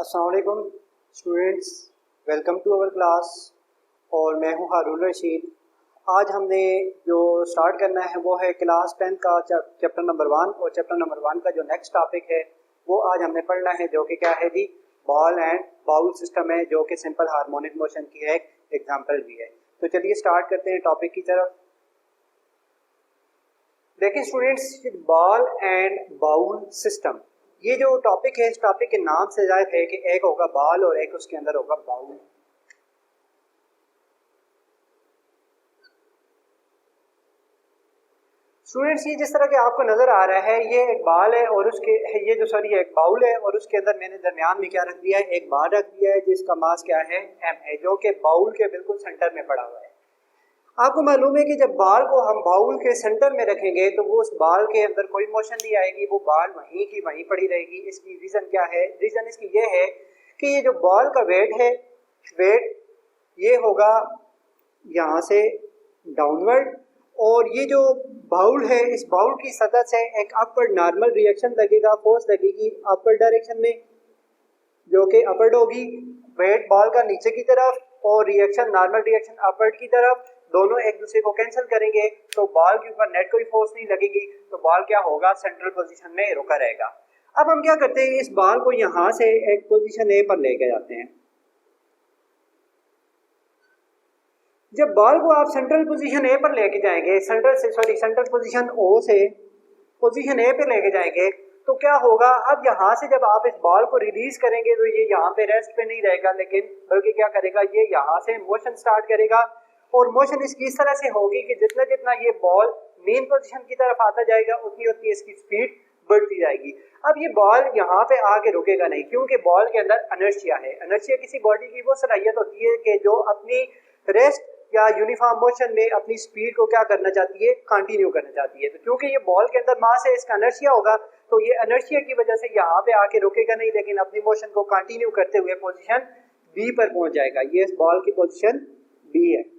अस्सलाम वालेकुम students, welcome to our class. और मैं हूं हारून रशीद। आज हमने जो स्टार्ट करना है वो है क्लास 10 का चैप्टर नंबर 1। और चैप्टर नंबर 1 का जो नेक्स्ट टॉपिक है वो आज हमने पढ़ना है, जो कि क्या है जी, बॉल एंड बाउल सिस्टम है, जो कि सिंपल हार्मोनिक मोशन की है, एक एग्जाम्पल भी है। तो चलिए स्टार्ट करते हैं टॉपिक की तरफ। देखिए students, ball and bowl system, ये जो टॉपिक है, इस टॉपिक के नाम से जाहिर है कि एक होगा बॉल और एक उसके अंदर होगा बाउल। स्टूडेंट्स, ये जिस तरह के आपको नजर आ रहा है, ये एक बॉल है और उसके ये जो सॉरी एक बाउल है और उसके अंदर मैंने दरमियान में क्या रख दिया है, एक बाल रख दिया है जिसका मास क्या है, एम है, जो कि बाउल के बिल्कुल सेंटर में पड़ा हुआ है। आपको मालूम है कि जब बाल को हम बाउल के सेंटर में रखेंगे तो वो उस बाल के अंदर कोई मोशन नहीं आएगी, वो बाल वहीं की वहीं पड़ी रहेगी। इसकी रीज़न क्या है? रीज़न इसकी ये है कि ये जो बॉल का वेट है, वेट ये होगा यहाँ से डाउनवर्ड, और ये जो बाउल है, इस बाउल की सतह से एक अपवर्ड नॉर्मल रिएक्शन लगेगा, फोर्स लगेगी अपवर्ड डायरेक्शन में, जो कि अपवर्ड होगी। वेट बॉल का नीचे की तरफ और रिएक्शन नॉर्मल रिएक्शन अपवर्ड की तरफ, दोनों एक दूसरे को कैंसिल करेंगे तो बॉल के ऊपर नेट कोई फोर्स नहीं लगेगी, तो बॉल क्या होगा, सेंट्रल पोजीशन में रुका रहेगा। अब हम क्या करते हैं, इस बॉल को यहां से एक पोजीशन ए पर लेके जाते हैं। जब बॉल को आप सेंट्रल पोजीशन ए पर लेके जाएंगे, सेंट्रल पोजीशन ओ से पोजीशन ए पे लेके जाएंगे, तो क्या होगा, अब यहाँ से जब आप इस बॉल को रिलीज करेंगे तो ये यहाँ पे रेस्ट पे नहीं रहेगा, लेकिन बल्कि क्या करेगा, ये यहाँ से मोशन स्टार्ट करेगा। और मोशन इसकी इस तरह से होगी कि जितना जितना ये बॉल मेन पोजीशन की तरफ आता जाएगा, उतनी उतनी इसकी स्पीड बढ़ती जाएगी। अब ये बॉल यहाँ पे आके रुकेगा नहीं, क्योंकि बॉल के अंदर इनर्शिया है। इनर्शिया किसी बॉडी की वो सलाहियत होती है कि जो अपनी रेस्ट या यूनिफॉर्म मोशन में अपनी स्पीड को क्या करना चाहती है, कंटिन्यू करना चाहती है। तो क्योंकि ये बॉल के अंदर मास है, इसका इनर्शिया होगा, तो ये इनर्शिया की वजह से यहाँ पे आके रुकेगा नहीं, लेकिन अपनी मोशन को कंटिन्यू करते हुए पोजीशन बी पर पहुंच जाएगा। ये इस बॉल की पोजीशन बी है।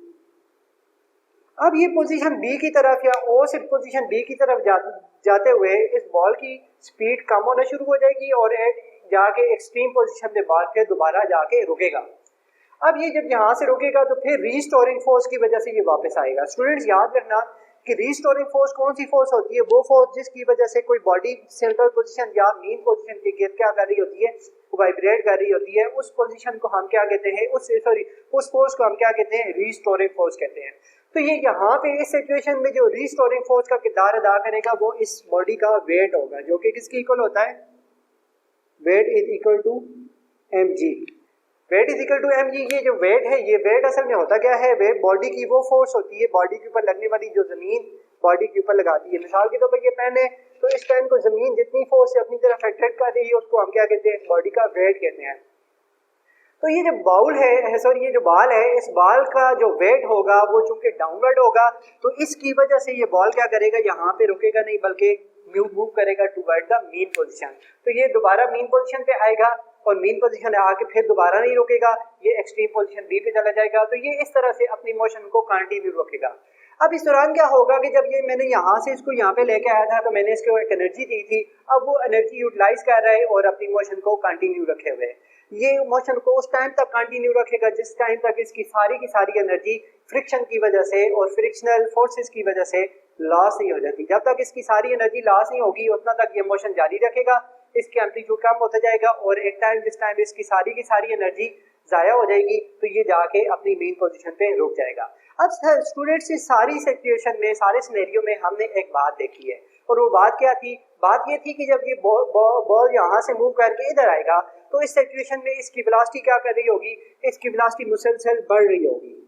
अब ये पोजीशन बी की तरफ या ओ से पोजीशन बी की तरफ जाते हुए इस बॉल की स्पीड कम होना शुरू हो जाएगी और जाके एक्सट्रीम पोजीशन में बॉल फिर दोबारा जाके रुकेगा। अब ये जब यहाँ से रुकेगा तो फिर रीस्टोरिंग फोर्स की वजह से ये वापस आएगा। स्टूडेंट्स याद रखना कि रीस्टोरिंग फोर्स कौन सी फोर्स होती है, वो फोर्स जिसकी वजह से कोई बॉडी सेंट्रल पोजीशन या मेन पोजीशन के गिर्द क्या कर रही होती है, वाइब्रेट कर रही होती है। उस पोजीशन को हम क्या कहते हैं, उस फोर्स को हम क्या कहते हैं, रीस्टोरिंग फोर्स कहते हैं। तो ये यहाँ पे इस सिचुएशन में जो रीस्टोरिंग फोर्स का किरदार अदा करेगा वो इस बॉडी का वेट होगा, जो कि किसके इक्वल होता है, weight is equal to mg। Weight is equal to mg। ये जो वेट है, ये वेट असल में होता क्या है, वेट बॉडी की वो फोर्स होती है, बॉडी के ऊपर लगने वाली जो जमीन बॉडी के ऊपर लगाती है। मिसाल के तौर पर ये पेन है, तो इस पेन को जमीन जितनी फोर्स से अपनी तरफ अट्रैक्ट कर रही है उसको हम क्या कहते हैं, बॉडी का वेट कहते हैं। तो ये जो बाउल है, सॉरी ये जो बॉल है, इस बॉल का जो वेट होगा वो चूंकि डाउनवर्ड होगा, तो इसकी वजह से ये बॉल क्या करेगा, यहाँ पे रुकेगा नहीं, बल्कि मूव करेगा टुवर्ड द मीन पोजीशन। तो ये दोबारा मीन पोजीशन पे आएगा और मीन पोजीशन आके फिर दोबारा नहीं रुकेगा, ये एक्सट्रीम पोजीशन बी पे चला जाएगा। तो ये इस तरह से अपनी मोशन को कंटिन्यू रखेगा। अब इस दौरान क्या होगा कि जब ये मैंने यहाँ से इसको यहाँ पे लेके आया था तो मैंने इसको एक एनर्जी दी थी, अब वो एनर्जी यूटिलाइज कर रहा है और अपनी मोशन को कंटिन्यू रखे हुए है। ये मोशन को उस टाइम तक कंटिन्यू रखेगा जिस टाइम तक इसकी सारी की सारी एनर्जी फ्रिक्शन की वजह से और फ्रिक्शनल फोर्सेस की वजह से लॉस नहीं हो जाती। जब तक इसकी सारी एनर्जी लॉस नहीं होगी उतना तक ये मोशन जारी रखेगा, इसके एम्पलीट्यूड कम होता जाएगा और एक टाइम जिस टाइम इसकी सारी की सारी एनर्जी जाया हो जाएगी तो ये जाके अपनी मेन पोजीशन पे रुक जाएगा। अब स्टूडेंट्स इस सारी सिचुएशन में, सारे सिनेरियो में हमने एक बात देखी है, और वो बात क्या थी, बात ये थी कि जब ये बॉल यहाँ से मूव करके इधर आएगा तो इस सिचुएशन में इसकी वेलोसिटी क्या कर रही होगी, इसकी वेलोसिटी मुसलसल बढ़ रही होगी।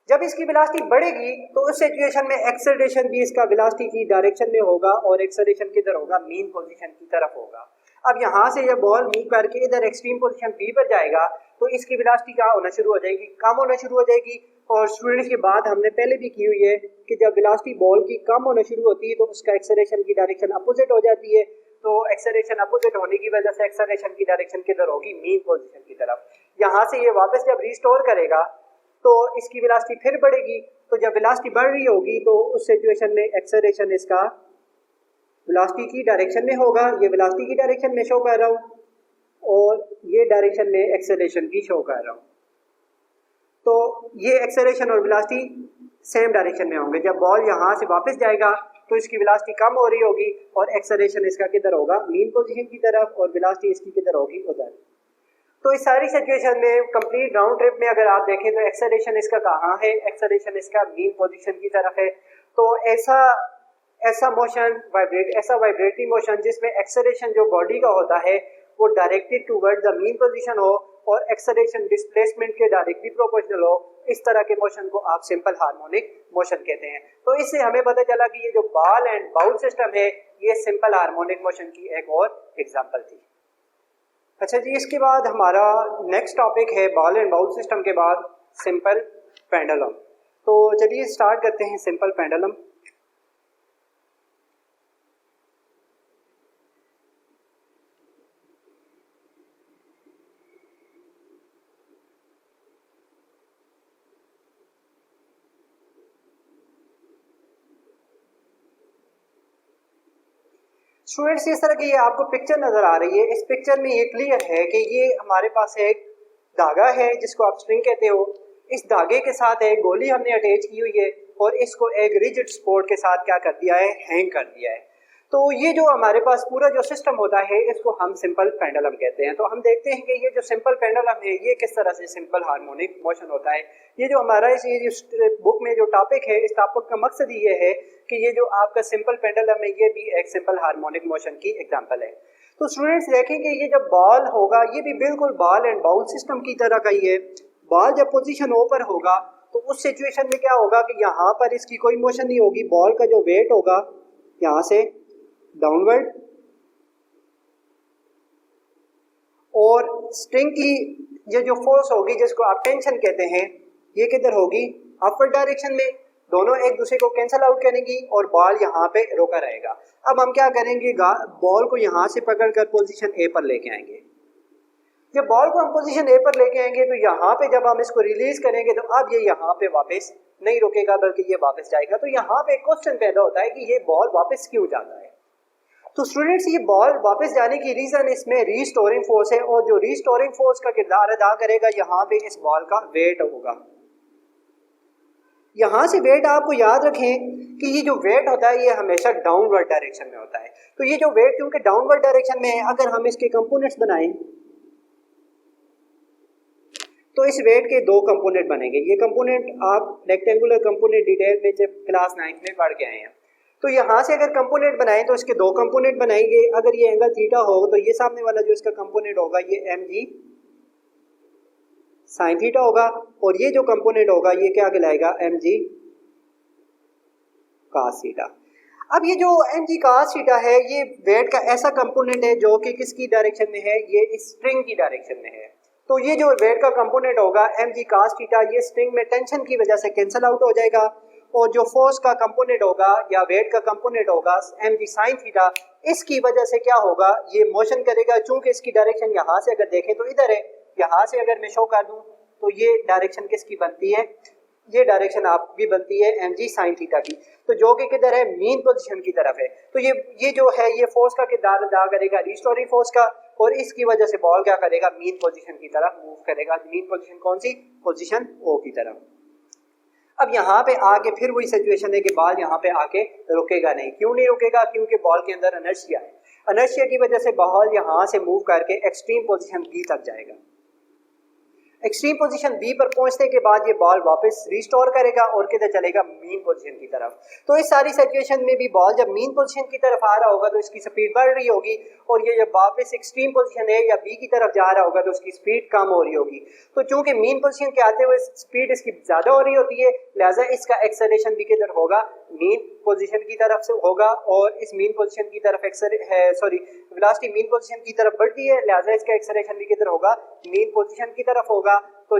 जब इसकी वेलोसिटी बढ़ेगी तो उस सिचुएशन में एक्सेलरेशन भी इसका वेलोसिटी की डायरेक्शन में होगा और एक्सेलरेशन किधर होगा, मेन पोजीशन की तरफ होगा। अब यहाँ से ये बॉल मूव करके इधर एक्सट्रीम पोजीशन बी पर जाएगा तो इसकी वेलोसिटी क्या होना शुरू हो जाएगी, कम होना शुरू हो जाएगी। और स्टूडेंट्स की बात हमने पहले भी की हुई है कि जब वेलोसिटी बॉल की कम होना शुरू होती है तो उसका एक्सेलरेशन की डायरेक्शन अपोजिट हो जाती है। तो एक्सेलरेशन अपोजिट होने की वजह से एक्सेलरेशन की डायरेक्शन किधर होगी, मेन पोजीशन की तरफ। यहाँ से ये वापस जब रिस्टोर करेगा तो इसकी वेलोसिटी फिर बढ़ेगी। तो जब वेलोसिटी बढ़ रही होगी तो उस सिचुएशन में एक्सेलरेशन इसका वेलोसिटी की डायरेक्शन में होगा। ये वेलोसिटी की डायरेक्शन में शो कर रहा हूँ, और ये डायरेक्शन में एक्सेलरेशन की शो कर रहा हूँ। तो ये एक्सेलरेशन और वेलोसिटी सेम डायरेक्शन में होंगे। जब बॉल यहाँ से वापस जाएगा तो इसकी वेलोसिटी कम हो रही होगी और एक्सेलरेशन इसका किधर होगा, मीन पोजीशन की तरफ, और वेलोसिटी इसकी किधर होगी, उधर। तो इस सारी सिचुएशन में कंप्लीट राउंड ट्रिप में अगर आप देखें तो एक्सेलरेशन इसका कहाँ है, एक्सेलरेशन इसका मीन पोजीशन की तरफ है। तो ऐसा मोशन ऐसा वाइब्रेटरी मोशन जिसमें एक्सेलरेशन जो बॉडी का होता है वो directed toward the mean position हो और एक्सेलरेशन डिस्प्लेसमेंट के डायरेक्टली प्रोपोर्शनल हो, इस तरह के मोशन को आप सिंपल हार्मोनिक मोशन कहते हैं। तो इससे हमें पता चला कि ये जो बॉल एंड बाउल सिस्टम है ये सिंपल हार्मोनिक मोशन की एक और एग्जांपल थी। अच्छा जी, इसके बाद हमारा नेक्स्ट टॉपिक है बॉल एंड बाउल सिस्टम के बाद सिंपल पेंडुलम। तो चलिए स्टार्ट करते हैं सिंपल पेंडुलम। स्टूडेंट्स, इस तरह की ये आपको पिक्चर नजर आ रही है। इस पिक्चर में ये क्लियर है कि ये हमारे पास एक धागा है जिसको आप स्ट्रिंग कहते हो। इस धागे के साथ एक गोली हमने अटैच की हुई है और इसको एक रिजिड सपोर्ट के साथ क्या कर दिया है, हैंग कर दिया है। तो ये जो हमारे पास पूरा जो सिस्टम होता है इसको हम सिंपल पेंडुलम कहते हैं। तो हम देखते हैं कि ये जो सिंपल पेंडुलम है ये किस तरह से सिंपल हार्मोनिक मोशन होता है। ये जो हमारा इस बुक में जो टॉपिक है, इस टॉपिक का मकसद ये है कि ये जो आपका सिंपल पेंडुलम है ये भी एक सिंपल हार्मोनिक मोशन की एग्जांपल है। तो स्टूडेंट्स देखेंगे ये जब बॉल होगा ये भी बिल्कुल बॉल एंड बाउल सिस्टम की तरह का ही है। बॉल जब पोजीशन ओ पर होगा तो उस सिचुएशन में क्या होगा कि यहाँ पर इसकी कोई मोशन नहीं होगी। बॉल का जो वेट होगा यहाँ से डाउनवर्ड और स्ट्रिंग की ये जो फोर्स होगी जिसको आप टेंशन कहते हैं ये किधर होगी, अपवर्ड डायरेक्शन में। दोनों एक दूसरे को कैंसल आउट करेंगी और बॉल यहाँ पे रोका रहेगा। अब हम क्या करेंगे, बॉल को यहाँ से पकड़कर पोजीशन ए पर लेके आएंगे। जब बॉल को हम पोजीशन ए पर लेके आएंगे तो यहाँ पे जब हम इसको रिलीज करेंगे तो अब ये यहाँ पे वापस नहीं रुकेगा बल्कि ये वापस जाएगा। तो यहाँ पे क्वेश्चन पैदा होता है कि ये बॉल वापस क्यों जाता है। तो स्टूडेंट्स, ये बॉल वापस जाने की रीजन इसमें रीस्टोरिंग फोर्स है और जो रीस्टोरिंग फोर्स का किरदार अदा करेगा यहाँ पे इस बॉल का वेट होगा। यहाँ से वेट आपको याद रखें कि ये जो वेट होता है ये हमेशा डाउनवर्ड डायरेक्शन में होता है। तो ये जो वेट क्योंकि डाउनवर्ड डायरेक्शन में है, अगर हम इसके कंपोनेंट्स बनाएं तो इस वेट के दो कंपोनेंट बनेंगे। ये कंपोनेंट आप रेक्टेंगुलर कंपोनेंट डिटेल में जब क्लास 9 में पढ़ के आए हैं। तो यहाँ से अगर कंपोनेंट बनाएं तो इसके दो कंपोनेंट बनाएंगे। अगर ये एंगल थीटा हो तो ये सामने वाला जो इसका कंपोनेंट होगा ये mg साइन थीटा होगा और ये जो कंपोनेंट होगा ये क्या कहलाएगा, mg cos थीटा। अब ये जो mg cos थीटा है ये वेट का ऐसा कंपोनेंट है जो कि किसकी डायरेक्शन में है, ये इस स्ट्रिंग की डायरेक्शन में है। तो ये जो वेट का कंपोनेंट होगा mg cos थीटा ये स्ट्रिंग में टेंशन की वजह से कैंसिल आउट हो जाएगा और जो फोर्स का कंपोनेंट होगा या वेट का कंपोनेंट होगा mg sin थीटा, इसकी वजह से क्या होगा, ये मोशन करेगा। चूंकि इसकी डायरेक्शन यहाँ से अगर देखें तो इधर है, यहाँ से अगर मैं शो कर दूं तो ये डायरेक्शन किसकी बनती है, ये डायरेक्शन आपकी बनती है mg sin थीटा की। तो जो कि किधर है, मीन पोजीशन की तरफ है। तो ये जो है ये फोर्स का किरदार अदा करेगा रिस्टोरिंग फोर्स का और इसकी वजह से बॉल क्या करेगा, मीन पोजीशन की तरफ मूव करेगा। मीन पोजीशन कौन सी, पोजीशन ओ की तरफ। अब यहाँ पे आके फिर वही सिचुएशन है कि बॉल यहाँ पे आके रुकेगा नहीं। क्यों नहीं रुकेगा, क्योंकि बॉल के अंदर इनर्शिया है। इनर्शिया की वजह से बॉल यहाँ से मूव करके एक्सट्रीम पोजीशन बी तक जाएगा। एक्सट्रीम पोजीशन बी पर पहुंचने के बाद ये बॉल वापस रिस्टोर करेगा और किधर चलेगा, मीन पोजीशन की तरफ। तो इस सारी सिचुएशन में भी बॉल जब मीन पोजीशन की तरफ आ रहा होगा तो इसकी स्पीड बढ़ रही होगी और ये जब वापस एक्सट्रीम पोजीशन ए या बी की तरफ जा रहा होगा तो उसकी स्पीड कम हो रही होगी। तो चूंकि मीन पोजीशन के आते हुए स्पीड इसकी ज्यादा हो रही होती है, लिहाजा इसका एक्सेलरेशन भी किधर होगा, मीन पोजीशन की तरफ से होगा और इस मीन पोजीशन की तरफ वेलोसिटी मीन पोजीशन की तरफ बढ़ती है, लिहाजा इसका एक्सेलरेशन भी किधर होगा, मीन पोजीशन की तरफ होगा। तो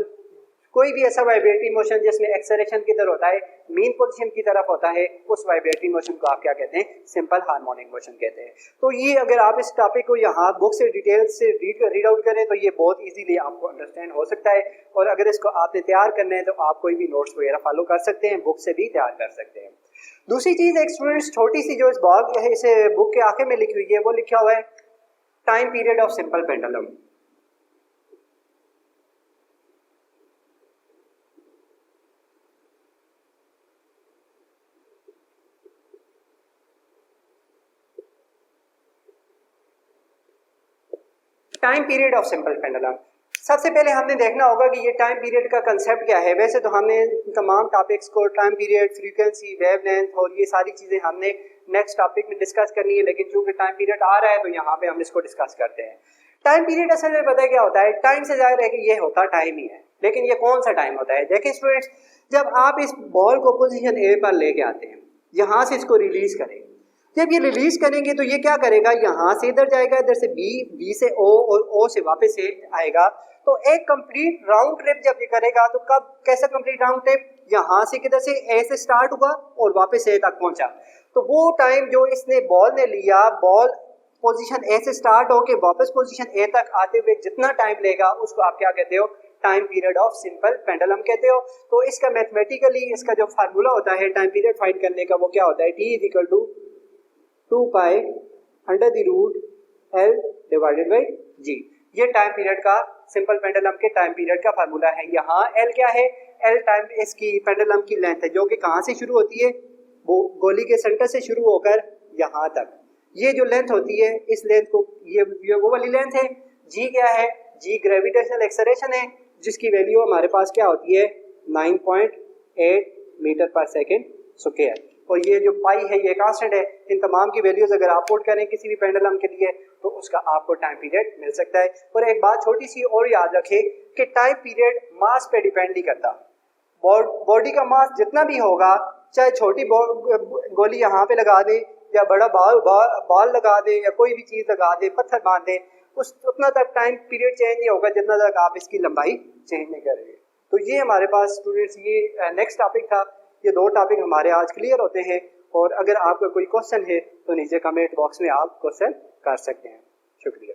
कोई भी ऐसा वाइब्रेटरी मोशन जिसमें एक्सेलरेशन किधर होता है, मीन पोजीशन की तरफ होता है, उस वाइब्रेटरी मोशन को आप क्या कहते हैं, सिंपल हार्मोनिक मोशन कहते हैं। तो ये अगर आप इस टॉपिक को यहाँ बुक से डिटेल से रीड आउट करें तो ये बहुत इजीली आपको अंडरस्टैंड हो सकता है। और अगर इसको आपने तैयार करना है तो आप कोई भी नोट्स वगैरह फॉलो कर सकते हैं, बुक से भी तैयार कर सकते हैं। दूसरी चीज़, एक स्टूडेंट्स छोटी सी जो इस बुक के आखिर में लिखी हुई है वो लिखा हुआ है time period of simple pendulum. Time period of simple pendulum. सबसे पहले हमने देखना होगा कि ये टाइम पीरियड का कंसेप्ट क्या है। वैसे तो हमने तमाम टॉपिक्स को टाइम पीरियड, फ्रीक्वेंसी, वेवलेंथ और ये सारी चीज़ें हमने नेक्स्ट टॉपिक में डिस्कस करनी है, लेकिन चूंकि टाइम पीरियड आ रहा है तो यहाँ पे हम इसको डिस्कस करते हैं। टाइम पीरियड असल में पता है क्या होता है? टाइम से जाहिर है कि ये होता टाइम ही है, लेकिन ये कौन सा टाइम होता है? देखिए स्टूडेंट्स, जब आप इस बॉल को पोजीशन ए पर लेके आते हैं, यहाँ से इसको रिलीज करें, जब ये रिलीज करेंगे तो ये क्या करेगा? यहाँ से इधर जाएगा, इधर से बी, बी से ओ और ओ से वापस ए आएगा। तो एक कंप्लीट राउंड ट्रिप जब ये करेगा तो कब, कैसा कंप्लीट राउंड ट्रिप? यहाँ से किधर से, ए से स्टार्ट हुआ और वापस ए तक पहुंचा। तो वो टाइम जो इसने बॉल ने लिया, बॉल पोजीशन ए से स्टार्ट होके वापस पोजीशन ए तक आते हुए जितना टाइम लेगा उसको आप क्या कहते हो? Time period of simple pendulum कहते हो। तो इसका मैथमेटिकली इसका जो फार्मूला होता है टाइम पीरियड फाइंड करने का, वो क्या होता है? T is equal to 2 pi under the root L divided by G। ये टाइम पीरियड का, सिंपल पेंडुलम के टाइम पीरियड का फार्मूला है। यहाँ L क्या है? L टाइम इसकी पेंडुलम की लेंथ है, जो कि कहाँ से शुरू होती है? वो गोली के सेंटर से शुरू होकर यहाँ तक, ये जो लेंथ होती है, इस लेंथ को, ये वो वाली लेंथ है। G क्या है? G ग्रेविटेशनल एक्सेलरेशन है, जिसकी वैल्यू हमारे पास क्या होती है? 9.8 मीटर पर सेकेंड स्क्वायर। और ये जो पाई है ये कांस्टेंट है। इन तमाम की वैल्यूज अगर आप पुट करें किसी भी पेंडुलम के लिए तो उसका आपको टाइम पीरियड मिल सकता है। और एक बात छोटी सी और याद रखें कि टाइम पीरियड मास पे डिपेंड नहीं करता। बॉडी का मास जितना भी होगा, चाहे छोटी गोली यहाँ पे लगा दे या बड़ा बाल लगा दे या कोई भी चीज़ लगा दे, पत्थर बांध दे, उतना तक टाइम पीरियड चेंज नहीं होगा जितना तक आप इसकी लंबाई चेंज नहीं करेंगे। तो ये हमारे पास स्टूडेंट्स ये नेक्स्ट टॉपिक था। ये दो टॉपिक हमारे आज क्लियर होते हैं, और अगर आपका कोई क्वेश्चन है तो नीचे कमेंट बॉक्स में आप क्वेश्चन कर सकते हैं। शुक्रिया।